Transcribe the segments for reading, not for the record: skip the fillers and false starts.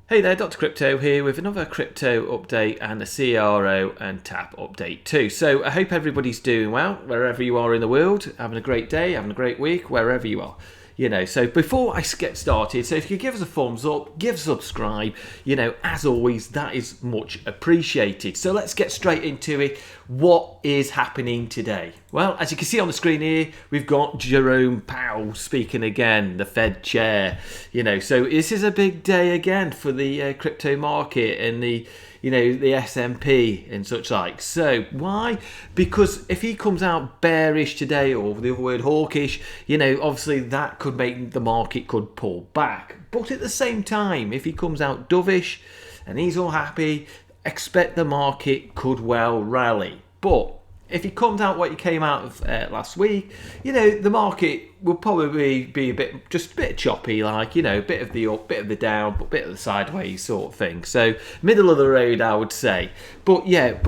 Hey there, Dr. Crypto here with another crypto update and a CRO and TAP update too. So I hope everybody's doing well, wherever you are in the world, having a great day, having a great week, wherever you are. So before I get started, so if you could give us a thumbs up, give subscribe, as always, that is much appreciated. So let's get straight into it. What is happening today? Well, as you can see on the screen here, we've got Jerome Powell speaking again, the Fed chair. So this is a big day again for the crypto market and the S&P and such like. So why? Because if he comes out bearish today, or the other word hawkish, obviously that could make the market could pull back. But at the same time, if he comes out dovish and he's all happy, expect the market could well rally. But if he comes out what he came out of last week, the market will probably be a bit choppy, like, a bit of the up, bit of the down, but a bit of the sideways sort of thing. So middle of the road, I would say. But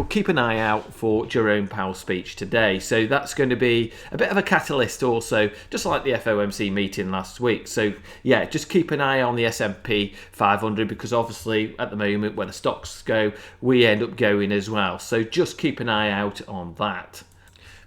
keep an eye out for Jerome Powell's speech today. So that's going to be a bit of a catalyst also, just like the FOMC meeting last week. So just keep an eye on the S&P 500, because obviously at the moment where the stocks go, we end up going as well. So just keep an eye out on that.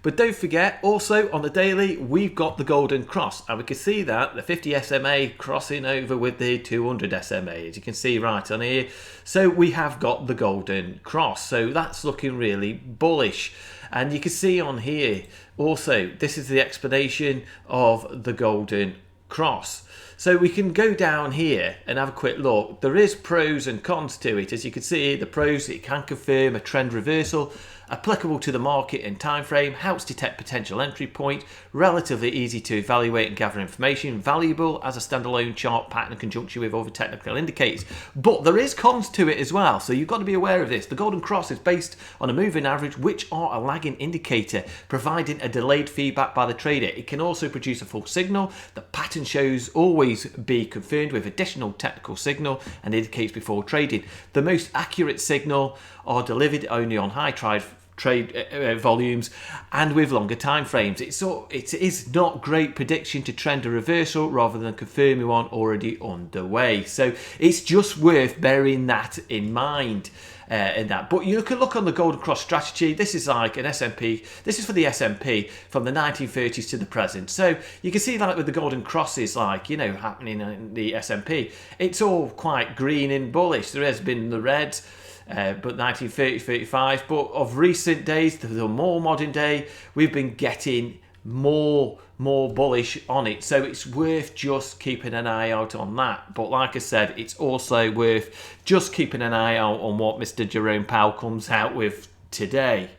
But don't forget, also on the daily, we've got the golden cross. And we can see that, the 50 SMA crossing over with the 200 SMA, as you can see right on here. So we have got the golden cross. So that's looking really bullish. And you can see on here, also, this is the explanation of the golden cross. So we can go down here and have a quick look. There is pros and cons to it. As you can see, the pros, it can confirm a trend reversal, applicable to the market and time frame, helps detect potential entry point, relatively easy to evaluate and gather information, valuable as a standalone chart pattern in conjunction with other technical indicators. But there is cons to it as well, so you've got to be aware of this. The golden cross is based on a moving average, which are a lagging indicator, providing a delayed feedback by the trader. It can also produce a false signal. The pattern shows always be confirmed with additional technical signal and indicates before trading. The most accurate signal are delivered only on high trade volumes and with longer time frames. It is not great prediction to trend a reversal rather than confirming one already underway. So it's just worth bearing that in mind. But you can look on the golden cross strategy. This is like an S&P. This is for the S&P from the 1930s to the present. So you can see, like with the golden crosses, happening in the S&P, it's all quite green and bullish. There has been the reds. But 1930, 35, but of recent days, the more modern day, we've been getting more bullish on it. So it's worth just keeping an eye out on that. But like I said, it's also worth just keeping an eye out on what Mr. Jerome Powell comes out with today.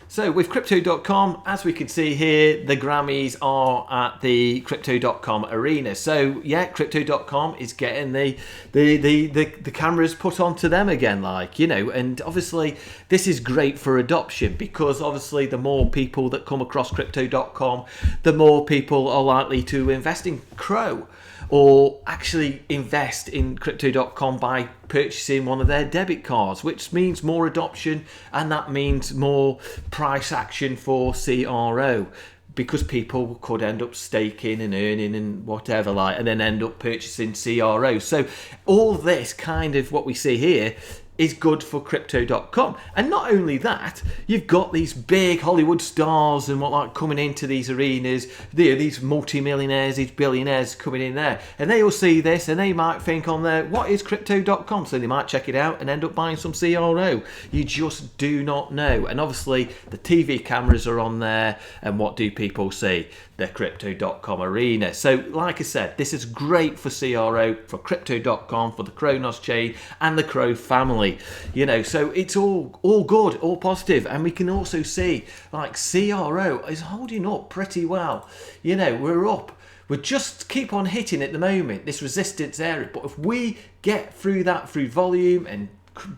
So with Crypto.com, as we can see here, the Grammys are at the Crypto.com arena. So Crypto.com is getting the cameras put onto them again, and obviously this is great for adoption, because obviously the more people that come across Crypto.com, the more people are likely to invest in Crow, or actually invest in Crypto.com by purchasing one of their debit cards, which means more adoption, and that means more price action for CRO, because people could end up staking and earning and whatever, and then end up purchasing CRO. So all this kind of what we see here is good for Crypto.com. And not only that, you've got these big Hollywood stars and whatnot coming into these arenas, these multi-millionaires, these billionaires coming in there, and they all see this and they might think on there, what is Crypto.com? So they might check it out and end up buying some CRO. You just do not know. And obviously the TV cameras are on there, and what do people see? The Crypto.com arena. So like I said, this is great for CRO, for Crypto.com, for the Kronos chain and the Crow family. So it's all good, all positive. And we can also see CRO is holding up pretty well. We're up. We just keep on hitting at the moment this resistance area, but if we get through that through volume and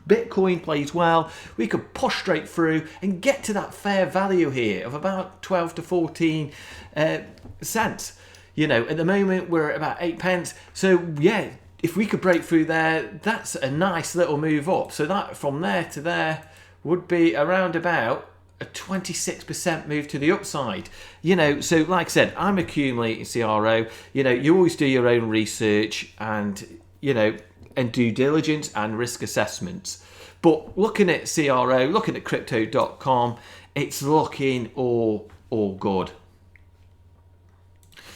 Bitcoin plays well, we could push straight through and get to that fair value here of about 12 to 14 cents. At the moment we're at about 8 pence. So if we could break through there, that's a nice little move up. So that from there to there would be around about a 26% move to the upside. So like I said, I'm accumulating CRO. You always do your own research, and and due diligence and risk assessments. But looking at CRO, looking at crypto.com, it's looking all good.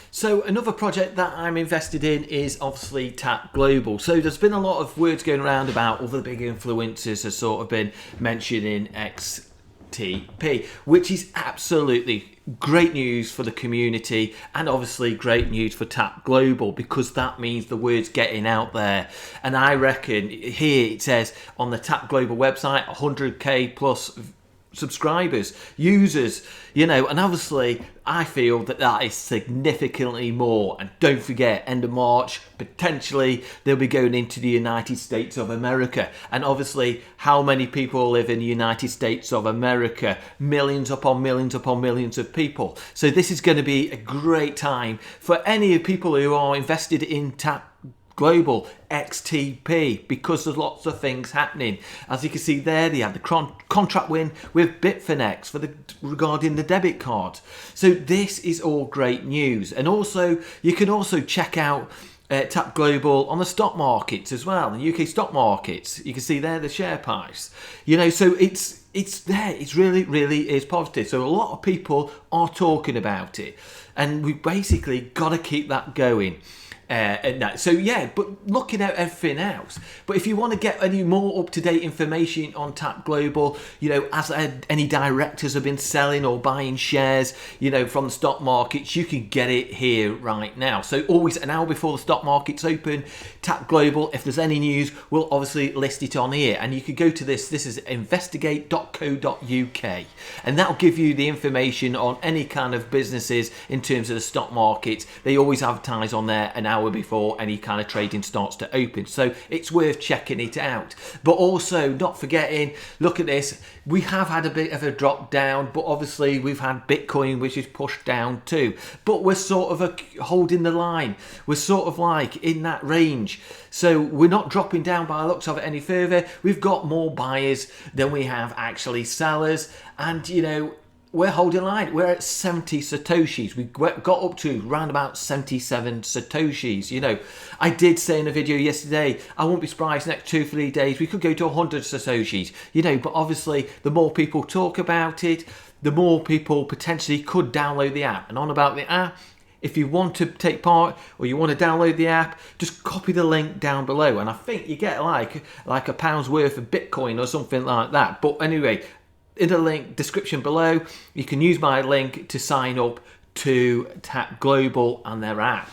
So another project that I'm invested in is obviously Tap Global. So there's been a lot of words going around about other big influencers have sort of been mentioning XTP, which is absolutely great news for the community and obviously great news for Tap Global, because that means the word's getting out there. And I reckon here it says on the Tap Global website 100k plus subscribers, users, and obviously I feel that is significantly more. And don't forget, end of March, potentially they'll be going into the United States of America. And obviously, how many people live in the United States of America? Millions upon millions upon millions of people. So this is going to be a great time for any people who are invested in Tap Global XTP, because there's lots of things happening. As you can see there, they had the contract win with Bitfinex regarding the debit card. So this is all great news. And also, you can also check out Tap Global on the stock markets as well, the UK stock markets. You can see there the share price. So it's there. It's really is positive. So a lot of people are talking about it, and we basically got to keep that going. So yeah, but looking at everything else. But if you want to get any more up-to-date information on Tap Global, as any directors have been selling or buying shares, from the stock markets, you can get it here right now. So always an hour before the stock markets open, Tap Global, if there's any news, we'll obviously list it on here. And you can go to this is investigate.co.uk, and that'll give you the information on any kind of businesses in terms of the stock market. They always advertise on there an hour before any kind of trading starts to open, so it's worth checking it out. But also not forgetting, look at this, we have had a bit of a drop down, but obviously we've had Bitcoin which is pushed down too, but we're sort of holding the line. We're sort of like in that range, so we're not dropping down by the looks of it any further. We've got more buyers than we have actually sellers, and we're holding line. We're at 70 Satoshis. We got up to around about 77 Satoshis. I did say in a video yesterday, I won't be surprised next 2-3 days we could go to 100 Satoshis. But obviously the more people talk about it, the more people potentially could download the app. And on about the app, if you want to take part or you want to download the app, just copy the link down below. And I think you get like £1 worth of Bitcoin or something like that. But anyway, in the link description below, you can use my link to sign up to Tap Global and their app.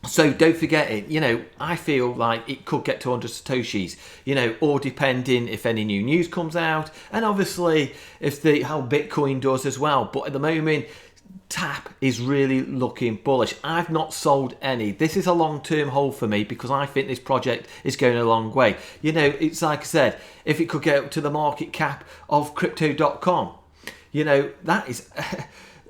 So don't forget it. I feel like it could get to 100 Satoshis, or depending if any new news comes out, and obviously if how Bitcoin does as well. But at the moment, Tap is really looking bullish. I've not sold any. This is a long-term hold for me because I think this project is going a long way. It's like I said, if it could get up to the market cap of crypto.com, that is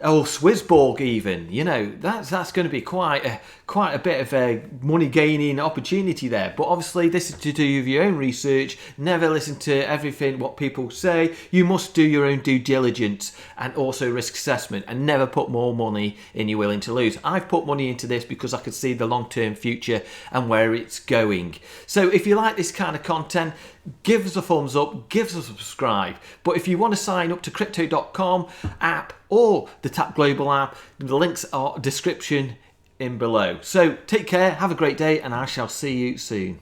Swissborg even, that's going to be quite a bit of a money gaining opportunity there. But obviously this is to do with your own research. Never listen to everything what people say. You must do your own due diligence and also risk assessment, and never put more money in you're willing to lose. I've put money into this because I could see the long-term future and where it's going. So if you like this kind of content, give us a thumbs up, give us a subscribe. But if you want to sign up to crypto.com app or the Tap Global app, the links are description in below. So take care, have a great day, and I shall see you soon.